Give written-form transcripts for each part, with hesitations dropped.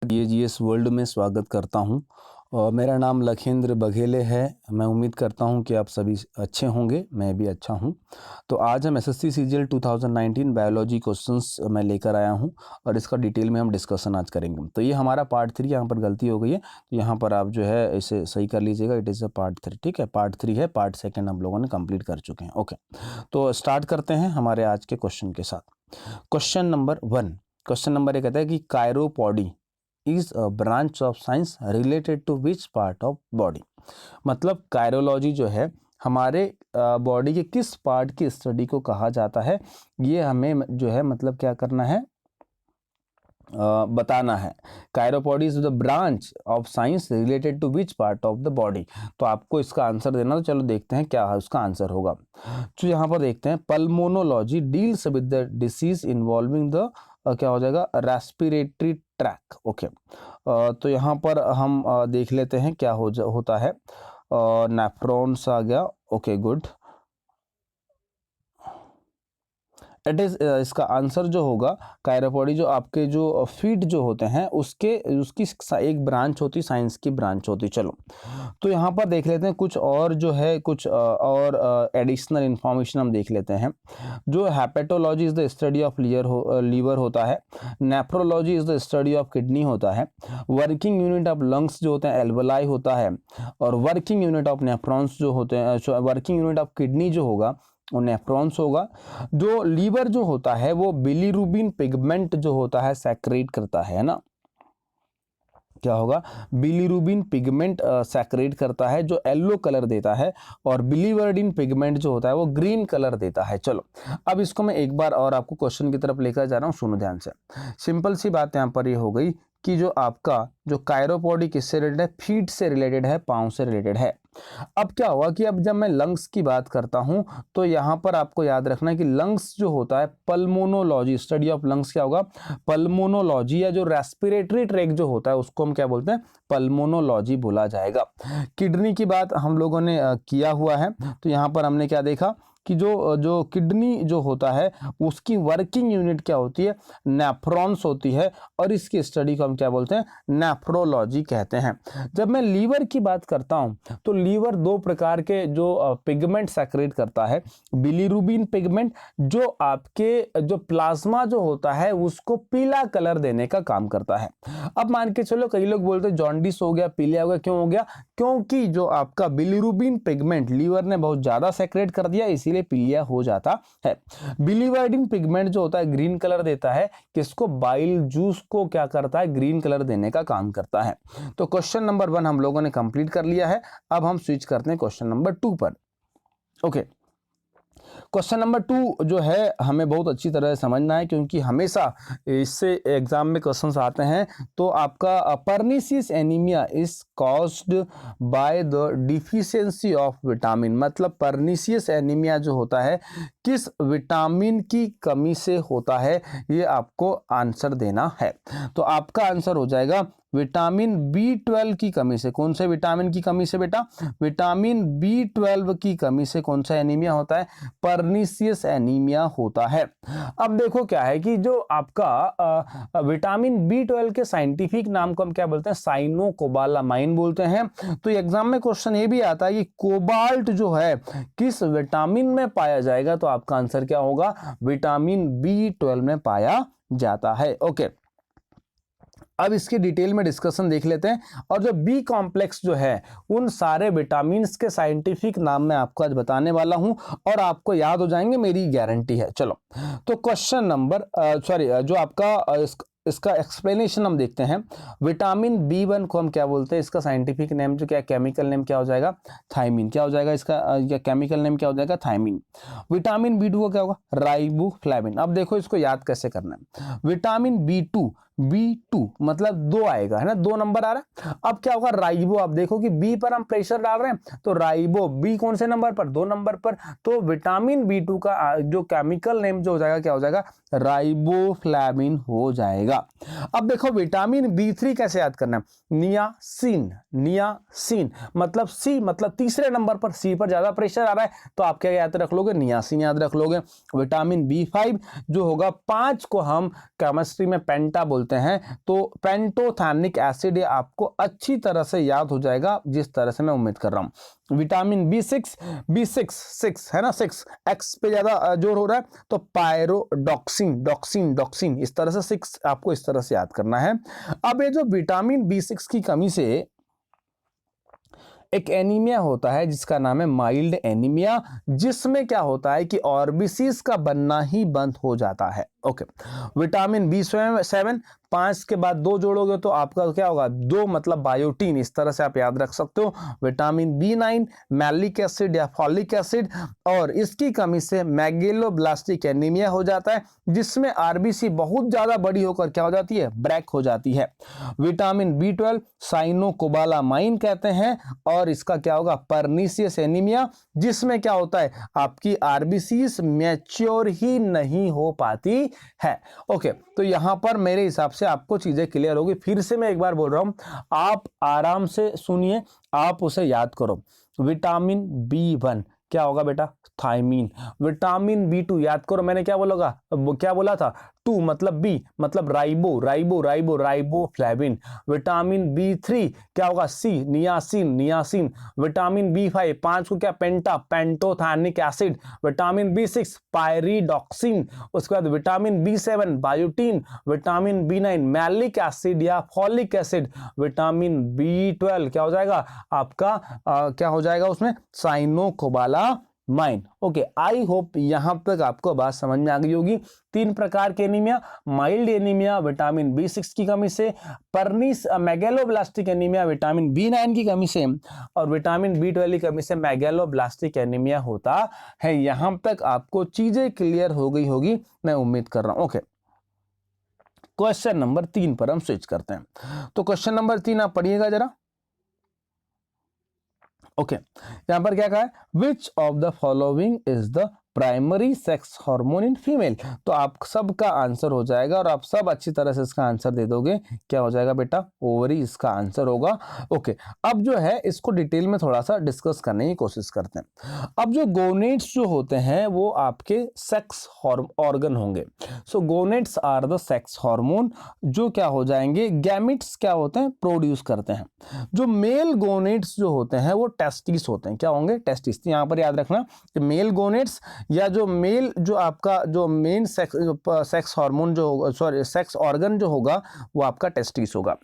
GS world में स्वागत करता हूं। और मेरा नाम लखेंद्र बघेले है। मैं उम्मीद करता हूं कि आप सभी अच्छे होंगे, मैं भी अच्छा हूं। तो आज हम एसएससी सीजीएल 2019 बायोलॉजी क्वेश्चंस मैं लेकर आया हूं और इसका डिटेल में हम डिस्कशन आज करेंगे। तो ये हमारा पार्ट 3, यहाँ पर गलती हो गई है तो यहाँ पर आप जो है इसे सही कर लीजिएगा। इट इज़ अ पार्ट 3, ठीक है। पार्ट 3 है, पार्ट 2 हम लोगों ने कंप्लीट कर चुके हैं। ओके, तो स्टार्ट करते हैं हमारे आज के क्वेश्चन के साथ। क्वेश्चन नंबर 1, क्वेश्चन नंबर 1 कहता है कि chiropody is a branch of science related to which part of body. मतलब कायरोलॉजी जो है हमारे बॉडी के किस पार्ट की स्टडी को कहा जाता है, ये हमें जो है मतलब क्या करना है, बताना है। Chiropody is the branch of science related to which part of the body. तो आपको इसका आंसर देना, तो चलो देखते हैं क्या उसका आंसर होगा। तो यहाँ पर देखते हैं, pulmonology deals with the disease involving the क्या हो जाएगा, रेस्पिरेटरी ट्रैक। ओके, तो यहाँ पर हम देख लेते हैं क्या होता है। नेफ्रॉन्स आ गया। Okay, good. इट इज इसका आंसर जो होगा, कायरोपॉडी जो आपके जो फीट जो होते हैं उसकी एक ब्रांच होती, साइंस की ब्रांच होती। चलो, तो यहाँ पर देख लेते हैं कुछ और जो है, कुछ और एडिशनल इंफॉर्मेशन हम देख लेते हैं। जो hepatology is the study of liver होता है। Nephrology is the study of kidney होता है। वर्किंग यूनिट ऑफ लंग्स जो होते हैं एल्वलाई होता है। और वर्किंग यूनिट ऑफ नेफ्रॉन्स जो होते हैं, वर्किंग यूनिट ऑफ किडनी जो होगा वो नेफ्रॉन्स होगा। जो लीवर जो होता है वो बिलीरुबिन पिगमेंट जो होता है सेक्रेट करता है ना, क्या होगा, बिलीरुबिन पिगमेंट सेक्रेट करता है जो येलो कलर देता है, और बिलीवर्डिन पिगमेंट जो होता है वो ग्रीन कलर देता है। चलो, अब इसको मैं एक बार और आपको क्वेश्चन की तरफ लेकर जा रहा हूँ, सुनो ध्यान से। सिंपल सी बात यहाँ पर ये हो गई कि जो आपका जो कायरोपॉडी किससे रिलेटेड है, फीट से रिलेटेड है, पाँव से रिलेटेड है। अब क्या हुआ कि अब जब मैं लंग्स की बात करता हूं तो यहां पर आपको याद रखना है कि लंग्स जो होता है, पल्मोनोलॉजी, स्टडी ऑफ लंग्स क्या होगा, पल्मोनोलॉजी, या जो रेस्पिरेटरी ट्रैक जो होता है उसको हम क्या बोलते हैं, पल्मोनोलॉजी बोला जाएगा। किडनी की बात हम लोगों ने किया हुआ है, तो यहां पर हमने क्या देखा कि जो किडनी जो होता है उसकी वर्किंग यूनिट क्या होती है, नेफ्रॉन्स होती है, और इसकी स्टडी को हम क्या बोलते हैं, नेफ्रोलॉजी कहते हैं। जब मैं लीवर की बात करता हूं तो लीवर दो प्रकार के जो पिगमेंट सेक्रेट करता है। बिलीरुबिन पिगमेंट जो आपके जो प्लाज्मा जो होता है उसको पीला कलर देने का काम करता है। अब मान के चलो कई लोग बोलते हैं जॉन्डिस हो गया, पीलिया हो गया, क्यों हो गया, क्योंकि जो आपका बिलीरुबिन पिगमेंट लीवर ने बहुत ज्यादा सेक्रेट कर दिया, इसीलिए पीलिया हो जाता है। बिलीवर्डिन पिगमेंट जो होता है ग्रीन कलर देता है, किसको, बाइल जूस को क्या करता है, ग्रीन कलर देने का काम करता है। तो क्वेश्चन नंबर 1 हम लोगों ने कंप्लीट कर लिया है। अब हम स्विच करते हैं क्वेश्चन नंबर 2 पर। ओके, क्वेश्चन नंबर 2 जो है हमें बहुत अच्छी तरह से समझना है, क्योंकि हमेशा इससे एग्जाम में क्वेश्चंस आते हैं। तो आपका pernicious anaemia is caused by the deficiency of vitamin. मतलब पर्निशियस एनीमिया जो होता है किस विटामिन की कमी से होता है, ये आपको आंसर देना है। तो आपका आंसर हो जाएगा विटामिन B12 की कमी से। कौन से विटामिन की कमी से बेटा, विटामिन B12 की कमी से कौन सा एनीमिया होता है, पर्निशियस एनीमिया होता है। अब देखो क्या है कि जो आपका विटामिन B12 के साइंटिफिक नाम को हम क्या बोलते हैं, साइनोकोबालामाइन बोलते हैं। तो एग्जाम में क्वेश्चन ये भी आता है कि कोबाल्ट जो है किस विटामिन में पाया जाएगा, तो आपका आंसर क्या होगा, विटामिन B12 में पाया जाता है। ओके, अब इसकी डिटेल में डिस्कशन देख लेते हैं। और जो बी कॉम्प्लेक्स जो है उन सारे विटामिन्स के साइंटिफिक नाम मैं आपको आज बताने वाला हूं, और आपको याद हो जाएंगे, मेरी गारंटी है। चलो, तो क्वेश्चन नंबर जो आपका इसका एक्सप्लेनेशन हम देखते हैं। विटामिन B1 को हम क्या बोलते हैं, इसका साइंटिफिक नेम जो क्या, केमिकल नेम क्या हो जाएगा, थायमिन। क्या हो जाएगा इसका केमिकल नेम, क्या हो जाएगा, थायमिन। विटामिन B2 को क्या होगा, राइबोफ्लेविन। अब देखो इसको याद कैसे करना है। विटामिन B2 मतलब 2 आएगा, है ना, 2 नंबर आ रहा है। अब क्या होगा, राइबो। अब देखो कि बी पर हम प्रेशर डाल रहे हैं, तो राइबो बी कौन से नंबर पर, 2 नंबर पर। तो विटामिन B2 का जो केमिकल नेम जो हो जाएगा, क्या हो जाएगा, राइबोफ्लेविन हो जाएगा। अब देखो विटामिन B3 कैसे याद करना है, नियासिन मतलब सी, मतलब तीसरे नंबर पर, सी पर ज्यादा प्रेशर आ रहा है, तो आप क्या याद रख लोगे, नियासिन याद रख लोगे। विटामिन B5 जो होगा, 5 को हम केमिस्ट्री में पेंटा बोलते बोलते हैं, तो पेंटोथैनिक एसिड ये आपको अच्छी तरह से याद हो जाएगा, जिस तरह से मैं उम्मीद कर रहा हूं। विटामिन B6 है ना, 6 एक्स पे ज्यादा जोर हो रहा है, तो पायरोडॉक्सिन, डॉक्सिन इस तरह से 6 आपको इस तरह से याद करना है। अब ये जो विटामिन B6 की कमी से एक एनीमिया होता है जिसका नाम है माइल्ड एनीमिया, जिसमें क्या होता है कि आरबीसीज का बनना ही बंद हो जाता है। ओके, विटामिन B7 5 के बाद 2 जोड़ोगे तो आपका क्या होगा, 2 मतलब बायोटीन, इस तरह से आप याद रख सकते हो। विटामिन B9 मैलिक एसिड या फॉलिक एसिड, और इसकी कमी से मैगेलोब्लास्टिक एनीमिया हो जाता है, जिसमें आरबीसी बहुत ज्यादा बड़ी होकर क्या हो जाती है, ब्रेक हो जाती है। विटामिन B12 साइनोकोबालामाइन कहते हैं, और इसका क्या होगा, परनीसियस एनीमिया, जिसमें क्या होता है आपकी आरबीसीज मैच्योर ही नहीं हो पाती है। ओके, तो यहां पर मेरे हिसाब से आपको चीजें क्लियर होगी। फिर से मैं एक बार बोल रहा हूं, आप आराम से सुनिए, आप उसे याद करो। विटामिन B1 क्या होगा बेटा, थायमीन। विटामिन B2 याद करो, मैंने क्या बोला था, 2 मतलब बी मतलब राइबोफ्लेविन। विटामिन B3 क्या होगा, सी नियासिन। विटामिन B5 5 को क्या, पेंटोथैनिक एसिड। Vitamin B6 pyridoxine. उसके बाद vitamin B7 biotin. Vitamin B9 malic acid या फॉलिक एसिड। विटामिन B12 क्या हो जाएगा आपका, क्या हो जाएगा उसमें, साइनोकोबालामाइन। ओके, आई होप यहां तक आपको बात समझ में आ गई होगी। 3 प्रकार के anaemia, mild anaemia vitamin B6 की कमी से, परनीस मैगेलोब्लास्टिक एनीमिया विटामिन B9 की कमी से, और विटामिन B12 की कमी से मैगेलोब्लास्टिक एनीमिया होता है। यहां तक आपको चीजें क्लियर हो गई होगी, मैं उम्मीद कर रहा हूं। ओके, क्वेश्चन नंबर 3 पर हम स्विच करते हैं। तो क्वेश्चन नंबर 3 आप पढ़िएगा जरा। ओके, यहां पर क्या कहा है, which of the following is the primary sex hormone in female. तो आप सबका आंसर हो जाएगा, और आप सब अच्छी तरह से इसका आंसर दे दोगे। क्या हो जाएगा बेटा, ओवरी इसका आंसर होगा। ओके, अब जो है इसको डिटेल में थोड़ा सा डिस्कस करने की कोशिश करते हैं। अब जो गोनेट्स जो होते हैं वो आपके सेक्स ऑर्गन होंगे। So gonads are the sex hormone, जो क्या हो जाएंगे, गैमिट्स क्या होते हैं, प्रोड्यूस करते हैं। जो मेल गोनेट्स जो होते हैं वो टेस्टिस होते हैं। क्या होंगे, टेस्टिस। यहां पर याद रखना कि मेल गोनेट्स या जो मेल जो आपका जो मेन सेक्स हार्मोन जो सेक्स ऑर्गन जो होगा वो आपका टेस्टिस होगा,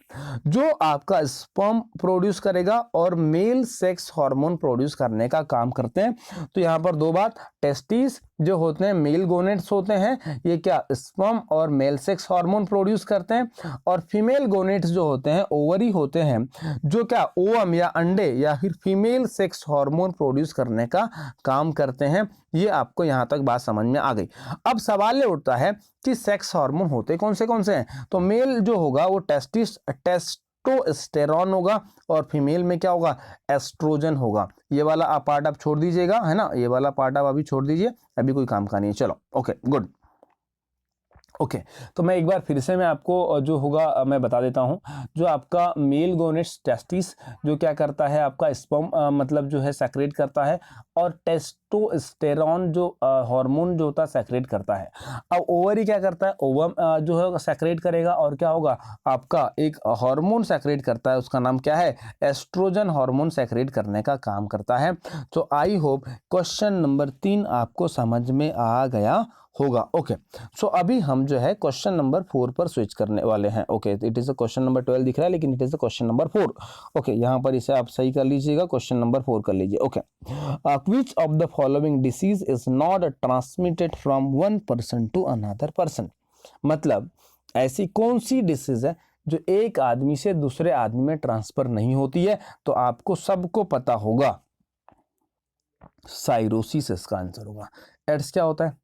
जो आपका स्पर्म प्रोड्यूस करेगा और मेल सेक्स हार्मोन प्रोड्यूस करने का काम करते हैं। तो यहां पर 2 बात, टेस्टिस जो होते हैं मेल गोनेट्स होते हैं, ये क्या स्पर्म और मेल सेक्स हार्मोन प्रोड्यूस करते हैं, और फीमेल गोनेट्स जो होते हैं ओवरी होते हैं, जो क्या ओवम या अंडे या फिर फीमेल सेक्स हार्मोन प्रोड्यूस करने का काम करते हैं। ये आपको यहां तक बात समझ में आ गई। अब सवाल ये उठता है कि सेक्स हार्मोन होते कौन से हैं। तो मेल जो होगा वो टेस्टोस्टेरोन होगा, और फीमेल में क्या होगा, एस्ट्रोजन होगा। ये वाला पार्ट आप छोड़ दीजिएगा, है ना, ये वाला पार्ट आप अभी छोड़ दीजिए, अभी कोई काम का नहीं है। चलो, ओके, गुड। ओके, तो मैं एक बार फिर से मैं आपको जो होगा मैं बता देता हूं। जो आपका मेल गोनेट्स टेस्टिस जो क्या करता है, आपका स्पर्म मतलब जो है सेक्रेट करता है, और टेस्टोस्टेरोन जो हार्मोन जो होता है सेक्रेट करता है। अब ओवरी क्या करता है, ओवम जो है सेक्रेट करेगा, और क्या होगा आपका एक हार्मोन सेक्रेट करता है, उसका नाम क्या है, एस्ट्रोजन हार्मोन सेक्रेट करने का काम करता है। तो आई होप क्वेश्चन नंबर 3 आपको समझ में आ गया होगा। ओके, सो अभी हम जो है क्वेश्चन नंबर 4 पर स्विच करने वाले हैं। Okay, it is a question number 12 दिख रहा है, लेकिन it is a question number 4। Okay, यहां पर इसे आप सही कर लीजिएगा, क्वेश्चन नंबर 4 कर लीजिए। Okay, which of the following disease is not transmitted from one person to another person. मतलब ऐसी कौन सी डिसीज है जो एक आदमी से दूसरे आदमी में ट्रांसफर नहीं होती है। तो आपको सबको पता होगा साइरोसिस इसका आंसर होगा। एड्स क्या होता है,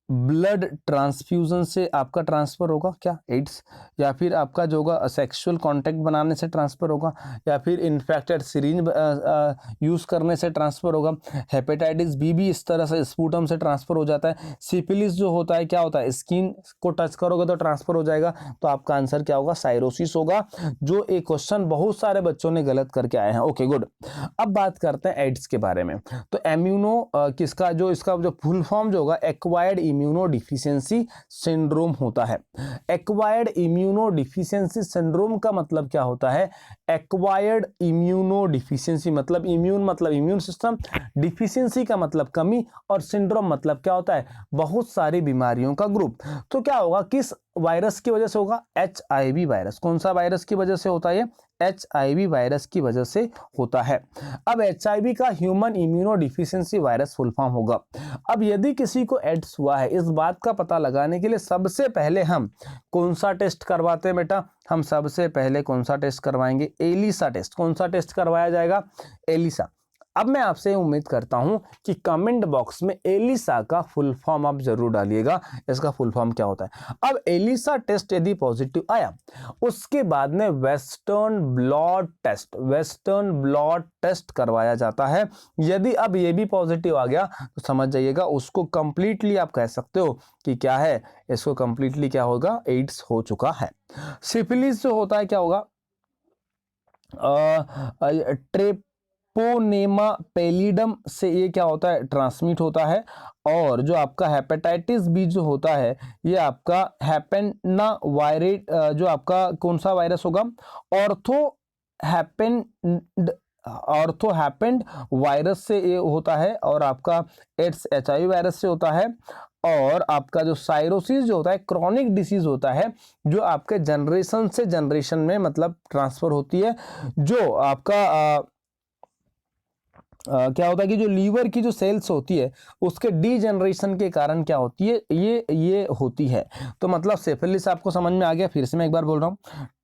ब्लड ट्रांसफ्यूजन से आपका ट्रांसफर होगा क्या, एड्स, या फिर आपका जो होगा सेक्सुअल कांटेक्ट बनाने से ट्रांसफर होगा, या फिर इन्फेक्टेड सिरिंज यूज करने से ट्रांसफर होगा। हेपेटाइटिस बी भी इस तरह से स्पूटम से ट्रांसफर हो जाता है। सिफिलिस जो होता है क्या होता है, स्किन को टच करोगे तो ट्रांसफर हो जाएगा। तो आपका आंसर क्या होगा, साइरोसिस होगा, जो एक क्वेश्चन बहुत सारे बच्चों ने गलत करके आए हैं। Okay, good. अब बात करते हैं एड्स के बारे में। तो इम्यूनो किसका जो इसका जो फुल फॉर्म जो होगा, एक्वायर्ड इम्यूनो डिफिशियंसी सिंड्रोम होता है। एक्वायर्ड इम्यूनो डिफिशियंसी सिंड्रोम का मतलब क्या होता है? एक्वायर्ड इम्यूनो डिफिशियंसी मतलब इम्यून सिस्टम, डिफिशियंसी का मतलब कमी, और सिंड्रोम मतलब क्या होता है? बहुत सारी बीमारियों का ग्रुप। तो क्या होगा, किस वायरस की वजह से होगा? HIV virus. कौन सा वायरस की वजह से होता है? HIV वायरस की वजह से होता है। अब HIV का human immuno deficiency virus full form होगा। अब यदि किसी को एड्स हुआ है, इस बात का पता लगाने के लिए सबसे पहले हम कौन सा टेस्ट करवाते हैं बेटा? हम सबसे पहले कौन सा टेस्ट करवाएंगे? ELISA test. कौन सा टेस्ट करवाया जाएगा? एलिसा। अब मैं आपसे उम्मीद करता हूं कि कमेंट बॉक्स में एलिसा का फुल फॉर्म आप जरूर डालिएगा, इसका फुल फॉर्म क्या होता है। अब एलिसा टेस्ट यदि पॉजिटिव आया, उसके बाद में वेस्टर्न ब्लड टेस्ट करवाया जाता है। यदि अब ये भी पॉजिटिव आ गया तो समझ जाइएगा उसको कंप्लीटली आप कह सकते हो कि क्या है, इसको कंप्लीटली क्या होगा? एड्स हो चुका है। सिफिलिस जो होता है क्या होगा? ट्रेपोनेमा पैलिडम से ये क्या होता है? ट्रांसमिट होता है। और जो आपका हेपेटाइटिस बी जो होता है, ये आपका हैपेना वायरेट जो आपका कौन सा वायरस होगा? ऑर्थोहैपेंड वायरस से ये होता है, और आपका एड्स HIV वायरस से होता है। और आपका जो साइरोसिस जो होता है क्रॉनिक डिसीज होता है, जो आपके जनरेशन से जनरेशन में मतलब ट्रांसफर होती है, जो आपका क्या होता है कि जो लीवर की जो सेल्स होती है उसके डीजनरेशन के कारण क्या होती है? ये होती है। तो मतलब सिफिलिस आपको समझ में आ गया। फिर से मैं एक बार बोल रहा हूँ,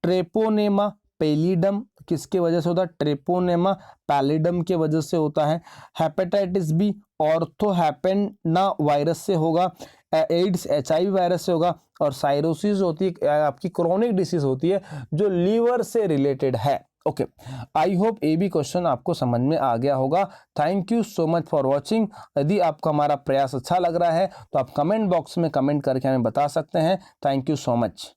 ट्रेपोनेमा पैलिडम किसके वजह से होता है? ट्रेपोनेमा पैलिडम के वजह से होता है। हेपेटाइटिस बी ऑर्थोहैपेना वायरस से होगा। एड्स HIV वायरस से होगा। और साइरोसिस होती है आपकी क्रॉनिक डिसीज होती है जो लीवर से रिलेटेड है। ओके, आई होप ये भी क्वेश्चन आपको समझ में आ गया होगा। Thank you so much for watching. यदि आपको हमारा प्रयास अच्छा लग रहा है तो आप कमेंट बॉक्स में कमेंट करके हमें बता सकते हैं। Thank you so much.